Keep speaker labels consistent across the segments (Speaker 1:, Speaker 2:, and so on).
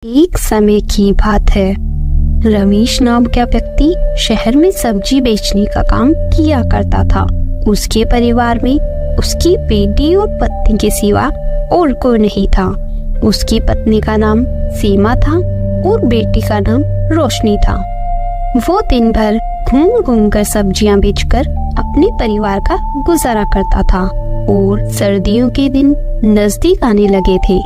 Speaker 1: एक समय की बात है। रमेश नाम का व्यक्ति शहर में सब्जी बेचने का काम किया करता था। उसके परिवार में उसकी बेटी और पत्नी के सिवा और कोई नहीं था। उसकी पत्नी का नाम सीमा था और बेटी का नाम रोशनी था। वो दिन भर घूम घूम कर सब्जियां बेचकर अपने परिवार का गुजारा करता था और सर्दियों के दिन नजदीक आने लगे थे।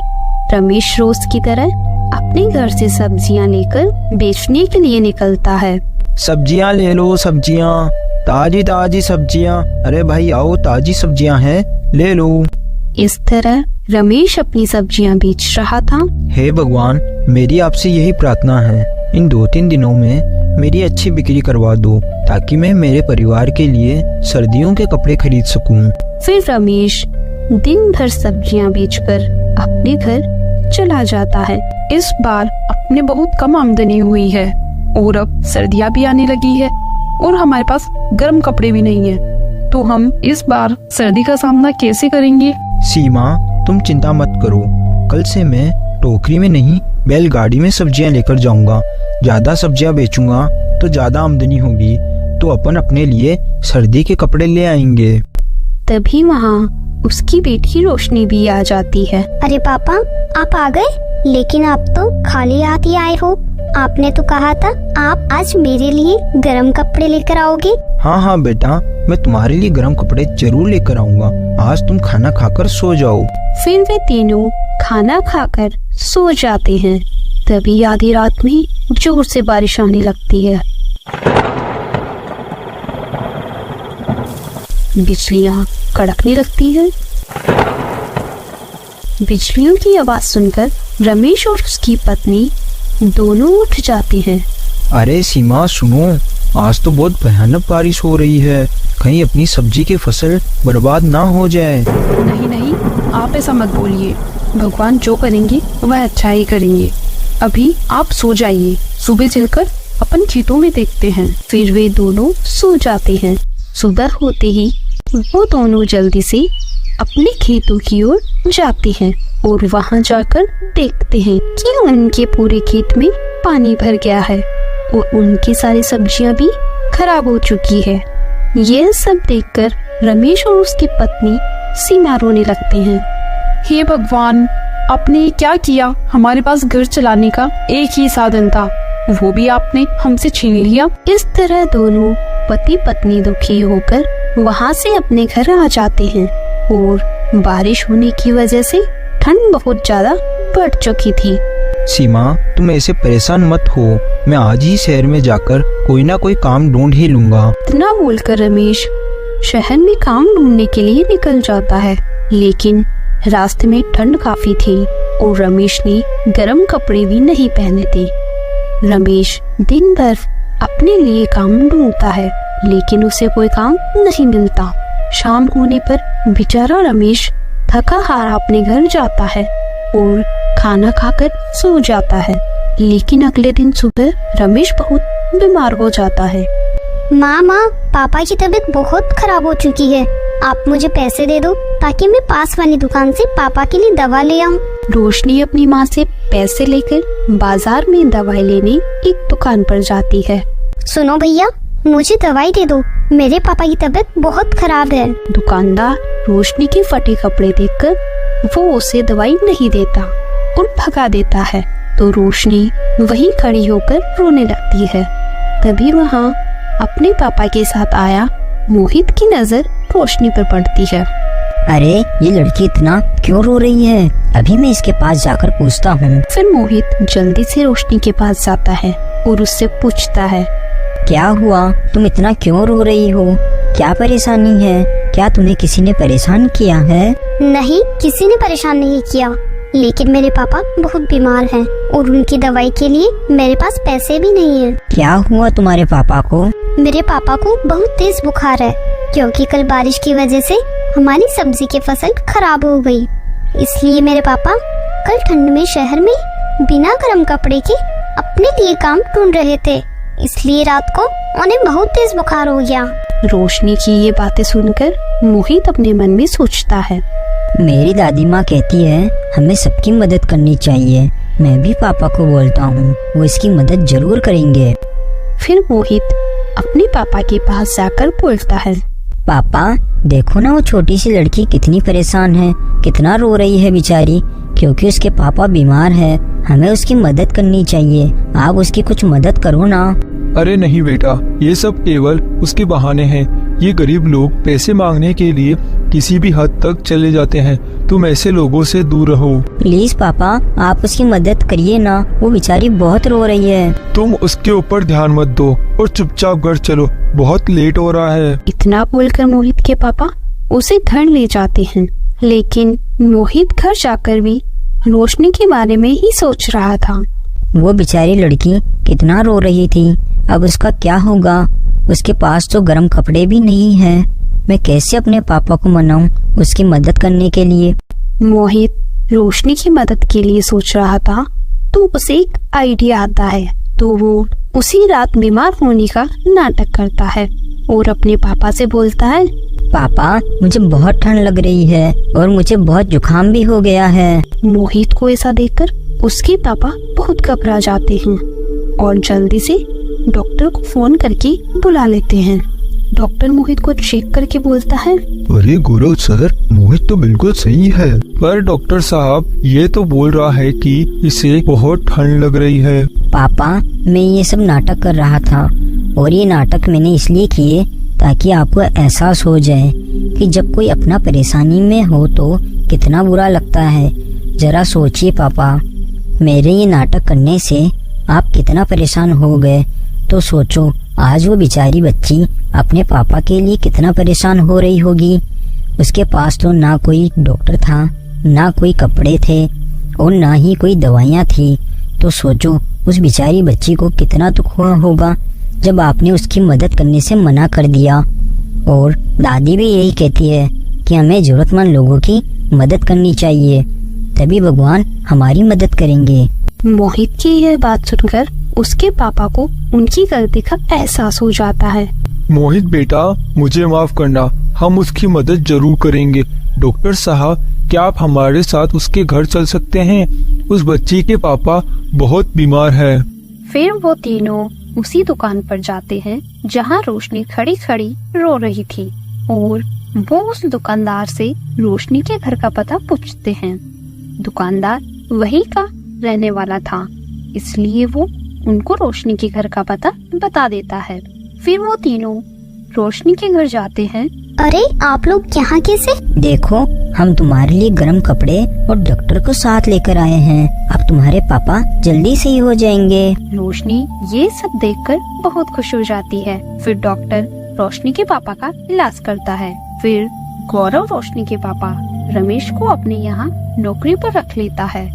Speaker 1: रमेश रोज की तरह अपने घर से सब्जियां लेकर बेचने के लिए निकलता है।
Speaker 2: सब्जियां ले लो, सब्जियां, ताजी ताजी सब्जियां। अरे भाई आओ, ताजी सब्जियां हैं, ले लो।
Speaker 1: इस तरह रमेश अपनी सब्जियां बेच रहा था।
Speaker 2: हे भगवान, मेरी आपसे यही प्रार्थना है, इन 2-3 दिनों में मेरी अच्छी बिक्री करवा दो ताकि मैं मेरे परिवार के लिए सर्दियों के कपड़े खरीद सकूं।
Speaker 1: फिर रमेश दिन भर सब्जियां बेचकर अपने घर चला जाता है।
Speaker 3: इस बार अपने बहुत कम आमदनी हुई है और अब सर्दियां भी आने लगी है और हमारे पास गर्म कपड़े भी नहीं है, तो हम इस बार सर्दी का सामना कैसे करेंगे?
Speaker 2: सीमा, तुम चिंता मत करो, कल से मैं टोकरी में नहीं बैलगाड़ी में सब्जियां लेकर जाऊंगा। ज्यादा सब्जियां बेचूंगा तो ज्यादा आमदनी होगी, तो अपन अपने लिए सर्दी के कपड़े ले आएंगे।
Speaker 1: तभी वहाँ उसकी बेटी रोशनी भी आ जाती है।
Speaker 4: अरे पापा, आप आ गए? लेकिन आप तो खाली हाथ ही आए हो। आपने तो कहा था आप आज मेरे लिए गर्म कपड़े लेकर आओगे।
Speaker 2: हाँ बेटा, मैं तुम्हारे लिए गर्म कपड़े जरूर लेकर आऊंगा। आज तुम खाना खाकर सो जाओ।
Speaker 1: फिर वे तीनों खाना खाकर सो जाते हैं। तभी आधी रात में जोर से बारिश आने लगती है। बिजलियां कड़कने लगती है। बिजलियों की आवाज सुनकर रमेश और उसकी पत्नी दोनों उठ जाते हैं।
Speaker 2: अरे सीमा सुनो, आज तो बहुत भयानक बारिश हो रही है, कहीं अपनी सब्जी की फसल बर्बाद ना हो जाए।
Speaker 3: नहीं, आप ऐसा मत बोलिए। भगवान जो करेंगे वह अच्छा ही करेंगे। अभी आप सो जाइए, सुबह चलकर अपन खेतों में देखते हैं।
Speaker 1: फिर वे दोनों सो जाते हैं। सुबह होते ही वो दोनों जल्दी से अपने खेतों की ओर जाते हैं और वहां जाकर देखते हैं कि उनके पूरे खेत में पानी भर गया है और उनकी सारी सब्जियां भी खराब हो चुकी है। यह सब देखकर रमेश और उसकी पत्नी सीमा रोने लगते हैं।
Speaker 3: हे भगवान, आपने क्या किया? हमारे पास घर चलाने का एक ही साधन था, वो भी आपने हमसे छीन लिया।
Speaker 1: इस तरह दोनों पति पत्नी दुखी होकर वहाँ से अपने घर आ जाते हैं और बारिश होने की वजह से ठंड बहुत ज्यादा बढ़ चुकी थी।
Speaker 2: सीमा, तुम ऐसे परेशान मत हो, मैं आज ही शहर में जाकर कोई ना कोई काम ढूंढ ही लूंगा।
Speaker 1: इतना बोलकर रमेश शहर में काम ढूंढने के लिए निकल जाता है, लेकिन रास्ते में ठंड काफी थी और रमेश ने गर्म कपड़े भी नहीं पहने थे। रमेश दिन भर अपने लिए काम ढूंढता है, लेकिन उसे कोई काम नहीं मिलता। शाम होने पर बेचारा रमेश थका हारा अपने घर जाता है और खाना खाकर सो जाता है। लेकिन अगले दिन सुबह रमेश बहुत बीमार हो जाता है।
Speaker 4: माँ, पापा की तबीयत बहुत खराब हो चुकी है। आप मुझे पैसे दे दो ताकि मैं पास वाली दुकान से पापा के लिए दवा ले आऊं।
Speaker 1: रोशनी अपनी माँ से पैसे लेकर बाजार में दवाई लेने एक दुकान पर जाती है।
Speaker 4: सुनो भैया, मुझे दवाई दे दो, मेरे पापा की तबीयत बहुत खराब है।
Speaker 1: दुकानदार रोशनी के फटे कपड़े देखकर वो उसे दवाई नहीं देता और भगा देता है, तो रोशनी वहीं खड़ी होकर रोने लगती है। तभी वहाँ अपने पापा के साथ आया मोहित की नजर रोशनी पर पड़ती है।
Speaker 5: अरे ये लड़की इतना क्यों रो रही है? अभी मैं इसके पास जाकर पूछता हूँ।
Speaker 1: फिर मोहित जल्दी से रोशनी के पास जाता है और उससे पूछता है,
Speaker 5: क्या हुआ? तुम इतना क्यों रो रही हो? क्या परेशानी है? क्या तुम्हें किसी ने परेशान किया है?
Speaker 4: नहीं, किसी ने परेशान नहीं किया, लेकिन मेरे पापा बहुत बीमार हैं और उनकी दवाई के लिए मेरे पास पैसे भी नहीं है।
Speaker 5: क्या हुआ तुम्हारे पापा को?
Speaker 4: मेरे पापा को बहुत तेज बुखार है, क्योंकि कल बारिश की वजह से हमारी सब्जी की फसल खराब हो गई। इसलिए मेरे पापा कल ठंड में शहर में बिना गर्म कपड़े के अपने लिए काम ढूंढ रहे थे, इसलिए रात को उन्हें बहुत तेज बुखार हो गया।
Speaker 1: रोशनी की ये बातें सुनकर मोहित अपने मन में सोचता है,
Speaker 5: मेरी दादी माँ कहती है हमें सबकी मदद करनी चाहिए, मैं भी पापा को बोलता हूँ, वो इसकी मदद जरूर करेंगे।
Speaker 1: फिर मोहित अपने पापा के पास जाकर बोलता है,
Speaker 5: पापा देखो ना, वो छोटी सी लड़की कितनी परेशान है, कितना रो रही है बेचारी, क्योंकि उसके पापा बीमार है। हमें उसकी मदद करनी चाहिए, आप उसकी कुछ मदद करो ना।
Speaker 6: अरे नहीं बेटा, ये सब केवल उसके बहाने हैं। ये गरीब लोग पैसे मांगने के लिए किसी भी हद तक चले जाते हैं। तुम ऐसे लोगों से दूर रहो।
Speaker 5: प्लीज पापा, आप उसकी मदद करिए ना, वो बेचारी बहुत रो रही है।
Speaker 6: तुम उसके ऊपर ध्यान मत दो और चुपचाप घर चलो, बहुत लेट हो रहा है।
Speaker 1: इतना बोलकर मोहित के पापा उसे घर ले जाते हैं। लेकिन मोहित घर जाकर भी रोशनी के बारे में ही सोच रहा था।
Speaker 5: वो बेचारी लड़की कितना रो रही थी, अब उसका क्या होगा? उसके पास तो गर्म कपड़े भी नहीं है। मैं कैसे अपने पापा को मनाऊं उसकी मदद करने के लिए?
Speaker 1: मोहित रोशनी की मदद के लिए सोच रहा था तो उसे एक आइडिया आता है। तो वो उसी रात बीमार होने का नाटक करता है और अपने पापा से बोलता है,
Speaker 5: पापा मुझे बहुत ठंड लग रही है और मुझे बहुत जुकाम भी हो गया है।
Speaker 1: मोहित को ऐसा देखकर उसके पापा बहुत घबरा जाते हैं और जल्दी से डॉक्टर को फोन करके बुला लेते हैं। डॉक्टर मोहित को चेक करके बोलता है,
Speaker 2: अरे गौरव सर, मोहित तो बिल्कुल सही है।
Speaker 6: पर डॉक्टर साहब ये तो बोल रहा है कि इसे बहुत ठंड लग रही है।
Speaker 5: पापा मैं ये सब नाटक कर रहा था और ये नाटक मैंने इसलिए किए ताकि आपको एहसास हो जाए कि जब कोई अपना परेशानी में हो तो कितना बुरा लगता है। जरा सोचिए पापा, मेरे ये नाटक करने से आप कितना परेशान हो गए, तो सोचो आज वो बेचारी बच्ची अपने पापा के लिए कितना परेशान हो रही होगी। उसके पास तो ना कोई डॉक्टर था, ना कोई कपड़े थे और ना ही कोई दवाइयाँ थी। तो सोचो उस बेचारी बच्ची को कितना दुख हुआ होगा जब आपने उसकी मदद करने से मना कर दिया। और दादी भी यही कहती है कि हमें जरूरतमंद लोगों की मदद करनी चाहिए, तभी भगवान हमारी मदद करेंगे।
Speaker 1: मोहित की यह बात सुनकर उसके पापा को उनकी गलती का एहसास हो जाता है।
Speaker 6: मोहित बेटा, मुझे माफ करना, हम उसकी मदद जरूर करेंगे। डॉक्टर साहब, क्या आप हमारे साथ उसके घर चल सकते हैं? उस बच्ची के पापा बहुत बीमार है।
Speaker 1: फिर वो तीनों उसी दुकान पर जाते हैं जहाँ रोशनी खड़ी खड़ी रो रही थी और वो उस दुकानदार से रोशनी के घर का पता पूछते हैं। दुकानदार वही का रहने वाला था, इसलिए वो उनको रोशनी के घर का पता बता देता है। फिर वो तीनों रोशनी के घर जाते हैं।
Speaker 4: अरे आप लोग यहाँ कैसे?
Speaker 5: देखो हम तुम्हारे लिए गर्म कपड़े और डॉक्टर को साथ लेकर आए हैं। अब तुम्हारे पापा जल्दी से ही हो जाएंगे।
Speaker 1: रोशनी ये सब देखकर बहुत खुश हो जाती है। फिर डॉक्टर रोशनी के पापा का इलाज करता है। फिर गौरव रोशनी के पापा रमेश को अपने यहाँ नौकरी पर रख लेता है।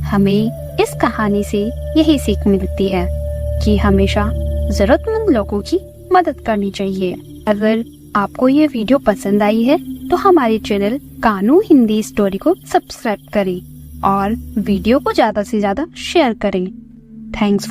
Speaker 1: हमें इस कहानी से यही सीख मिलती है कि हमेशा जरूरतमंद लोगों की मदद करनी चाहिए। अगर आपको ये वीडियो पसंद आई है तो हमारे चैनल कानू हिंदी स्टोरी को सब्सक्राइब करें और वीडियो को ज्यादा से ज्यादा शेयर करें। Thanks for